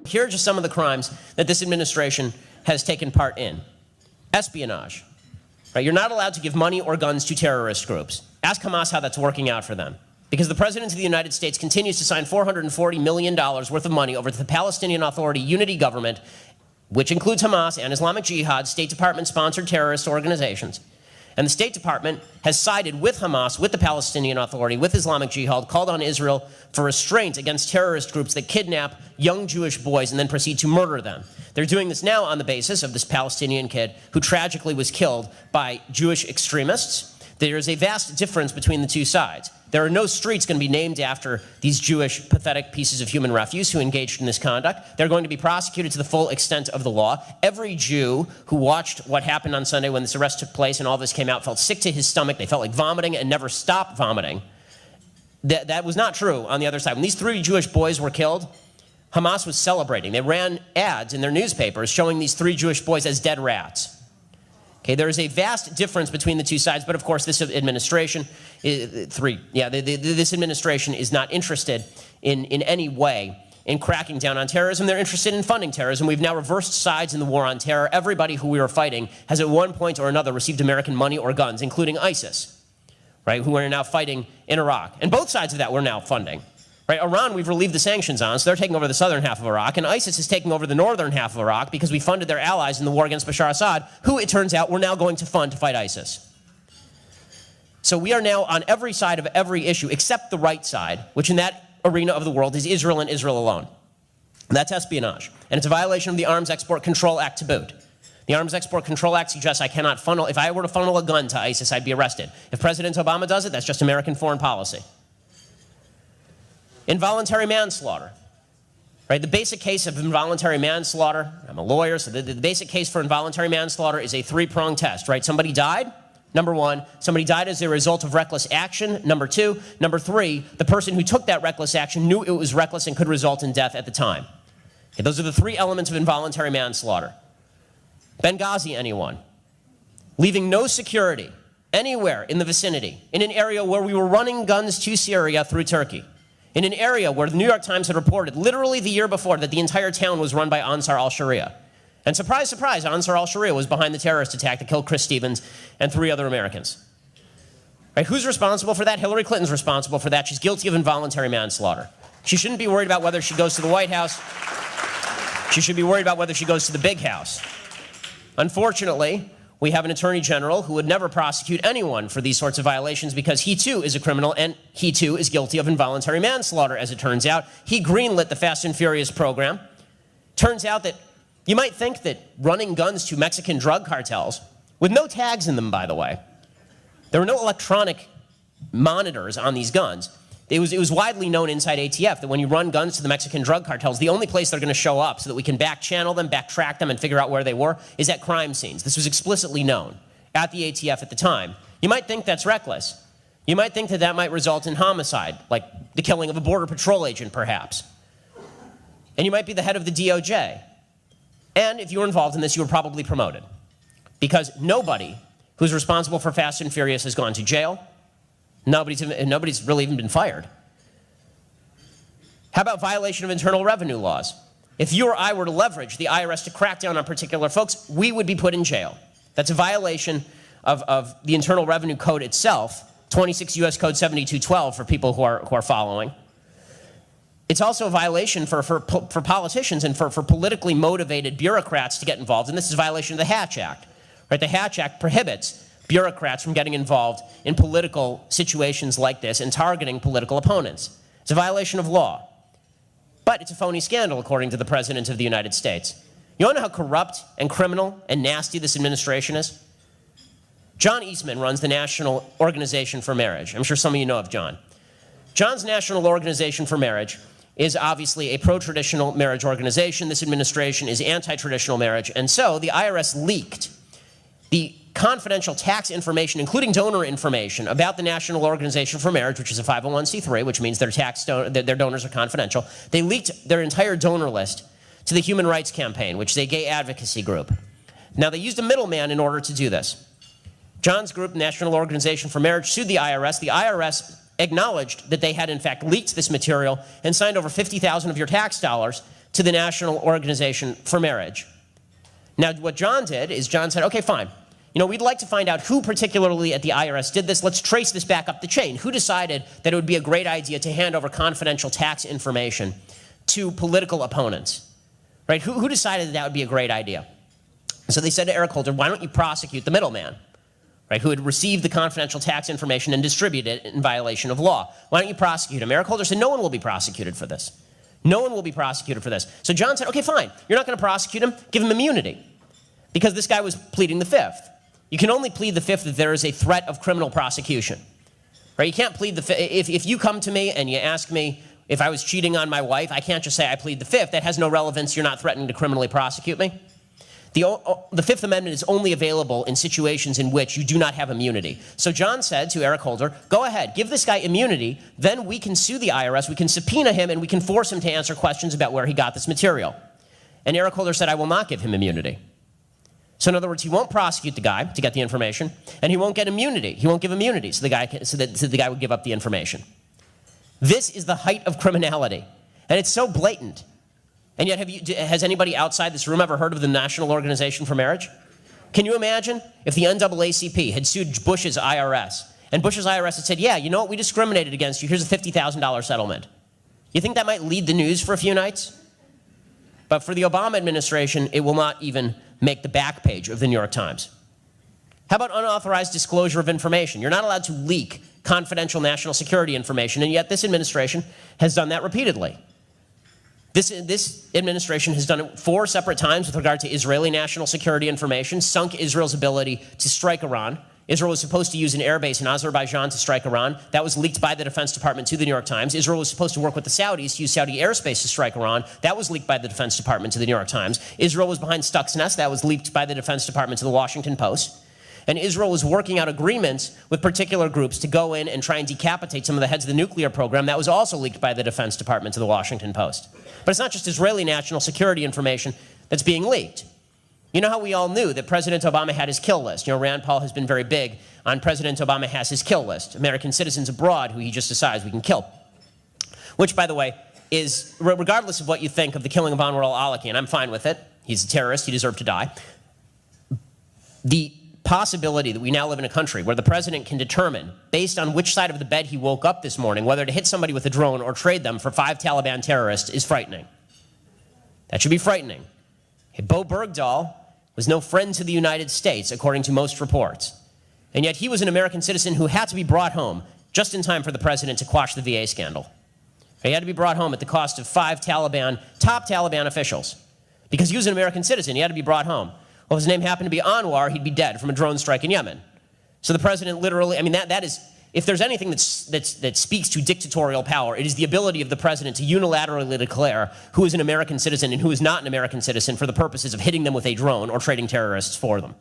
Here are just some of the crimes that this administration has taken part in. Espionage. Right? You're not allowed to give money or guns to terrorist groups. Ask Hamas how that's working out for them. Because the President of the United States continues to sign $440 million worth of money over to the Palestinian Authority unity government, which includes Hamas and Islamic Jihad, State Department-sponsored terrorist organizations. And the State Department has sided with Hamas, with the Palestinian Authority, with Islamic Jihad, called on Israel for restraint against terrorist groups that kidnap young Jewish boys and then proceed to murder them. They're doing this now on the basis of this Palestinian kid who tragically was killed by Jewish extremists. There is a vast difference between the two sides. There are no streets going to be named after these Jewish pathetic pieces of human refuse who engaged in this conduct. They're going to be prosecuted to the full extent of the law. Every Jew who watched what happened on Sunday when this arrest took place and all this came out felt sick to his stomach. They felt like vomiting and never stopped vomiting. That was not true on the other side. When these 3 Jewish boys were killed, Hamas was celebrating. They ran ads in their newspapers showing these 3 Jewish boys as dead rats. Okay, there is a vast difference between the two sides, but of course this administration, this administration is not interested in any way in cracking down on terrorism. They're interested in funding terrorism. We've now reversed sides in the war on terror. Everybody who we were fighting has at one point or another received American money or guns, including ISIS, right, who are now fighting in Iraq. And both sides of that we're now funding. Right, Iran, we've relieved the sanctions on, so they're taking over the southern half of Iraq, and ISIS is taking over the northern half of Iraq because we funded their allies in the war against Bashar Assad, who, it turns out, we're now going to fund to fight ISIS. So we are now on every side of every issue, except the right side, which in that arena of the world is Israel and Israel alone. And that's espionage, and it's a violation of the Arms Export Control Act to boot. The Arms Export Control Act suggests I cannot funnel, if I were to funnel a gun to ISIS, I'd be arrested. If President Obama does it, that's just American foreign policy. Involuntary manslaughter, right? The basic case of involuntary manslaughter, I'm a lawyer, so the basic case for involuntary manslaughter is a 3-pronged test, right? Somebody died, number 1. Somebody died as a result of reckless action, number 2. Number 3, the person who took that reckless action knew it was reckless and could result in death at the time. Okay, those are the 3 elements of involuntary manslaughter. Benghazi, anyone? Leaving no security anywhere in the vicinity, in an area where we were running guns to Syria through Turkey. In an area where the New York Times had reported literally the year before that the entire town was run by Ansar al-Sharia. And surprise, surprise, Ansar al-Sharia was behind the terrorist attack that killed Chris Stevens and 3 other Americans. Right? Who's responsible for that? Hillary Clinton's responsible for that. She's guilty of involuntary manslaughter. She shouldn't be worried about whether she goes to the White House. She should be worried about whether she goes to the big house. Unfortunately, we have an attorney general who would never prosecute anyone for these sorts of violations because he too is a criminal and he too is guilty of involuntary manslaughter, as it turns out. He greenlit the Fast and Furious program. Turns out that you might think that running guns to Mexican drug cartels, with no tags in them, by the way, there were no electronic monitors on these guns. It was widely known inside ATF that when you run guns to the Mexican drug cartels, the only place they're going to show up so that we can back-channel them, backtrack them, and figure out where they were is at crime scenes. This was explicitly known at the ATF at the time. You might think that's reckless. You might think that that might result in homicide, like the killing of a Border Patrol agent, perhaps. And you might be the head of the DOJ. And if you were involved in this, you were probably promoted. Because nobody who's responsible for Fast and Furious has gone to jail. Nobody's really even been fired. How about violation of internal revenue laws? If you or I were to leverage the IRS to crack down on particular folks, we would be put in jail. That's a violation of the Internal Revenue Code itself, 26 U.S. Code 7212 for people who are following. It's also a violation for politicians and for politically motivated bureaucrats to get involved, and this is a violation of the Hatch Act. Right? The Hatch Act prohibits bureaucrats from getting involved in political situations like this and targeting political opponents. It's a violation of law. But it's a phony scandal, according to the President of the United States. You want to know how corrupt and criminal and nasty this administration is? John Eastman runs the National Organization for Marriage. I'm sure some of you know of John. John's National Organization for Marriage is obviously a pro-traditional marriage organization. This administration is anti-traditional marriage. And so the IRS leaked the confidential tax information, including donor information, about the National Organization for Marriage, which is a 501c3, which means their donors are confidential. They leaked their entire donor list to the Human Rights Campaign, which is a gay advocacy group. Now, they used a middleman in order to do this. John's group, National Organization for Marriage, sued the IRS. The IRS acknowledged that they had, in fact, leaked this material and signed over $50,000 of your tax dollars to the National Organization for Marriage. Now, what John did is John said, okay, fine. You know, we'd like to find out who particularly at the IRS did this. Let's trace this back up the chain. Who decided that it would be a great idea to hand over confidential tax information to political opponents? Right? Who decided that would be a great idea? So they said to Eric Holder, why don't you prosecute the middleman, right, who had received the confidential tax information and distributed it in violation of law? Why don't you prosecute him? Eric Holder said, no one will be prosecuted for this. No one will be prosecuted for this. So John said, okay, fine. You're not going to prosecute him. Give him immunity. Because this guy was pleading the fifth. You can only plead the fifth if there is a threat of criminal prosecution. Right? You can't plead the fifth. If you come to me and you ask me if I was cheating on my wife, I can't just say I plead the fifth. That has no relevance. You're not threatening to criminally prosecute me. The Fifth Amendment is only available in situations in which you do not have immunity. So John said to Eric Holder, go ahead, give this guy immunity, then we can sue the IRS, we can subpoena him, and we can force him to answer questions about where he got this material. And Eric Holder said, I will not give him immunity. So in other words, he won't prosecute the guy to get the information, and he won't get immunity. He won't give immunity so the guy would give up the information. This is the height of criminality, and it's so blatant. And yet, has anybody outside this room ever heard of the National Organization for Marriage? Can you imagine if the NAACP had sued Bush's IRS, and Bush's IRS had said, yeah, you know what, we discriminated against you, here's a $50,000 settlement. You think that might lead the news for a few nights? But for the Obama administration, it will not even make the back page of the New York Times. How about unauthorized disclosure of information? You're not allowed to leak confidential national security information, and yet this administration has done that repeatedly. This administration has done it 4 separate times with regard to Israeli national security information, sunk Israel's ability to strike Iran. Israel was supposed to use an airbase in Azerbaijan to strike Iran. That was leaked by the Defense Department to the New York Times. Israel was supposed to work with the Saudis to use Saudi airspace to strike Iran. That was leaked by the Defense Department to the New York Times. Israel was behind Stuxnet. That was leaked by the Defense Department to the Washington Post. And Israel was working out agreements with particular groups to go in and try and decapitate some of the heads of the nuclear program. That was also leaked by the Defense Department to the Washington Post. But it's not just Israeli national security information that's being leaked. You know how we all knew that President Obama had his kill list? You know, Rand Paul has been very big on President Obama has his kill list. American citizens abroad who he just decides we can kill. Which, by the way, is, regardless of what you think of the killing of Anwar al-Awlaki, and I'm fine with it. He's a terrorist. He deserved to die. The possibility that we now live in a country where the president can determine, based on which side of the bed he woke up this morning, whether to hit somebody with a drone or trade them for 5 Taliban terrorists is frightening. That should be frightening. Bo Bergdahl was no friend to the United States, according to most reports. And yet he was an American citizen who had to be brought home just in time for the president to quash the VA scandal. He had to be brought home at the cost of 5 top Taliban officials. Because he was an American citizen, he had to be brought home. Well, if his name happened to be Anwar, he'd be dead from a drone strike in Yemen. So the president literally, I mean, that is, if there's anything that speaks to dictatorial power, it is the ability of the president to unilaterally declare who is an American citizen and who is not an American citizen for the purposes of hitting them with a drone or trading terrorists for them.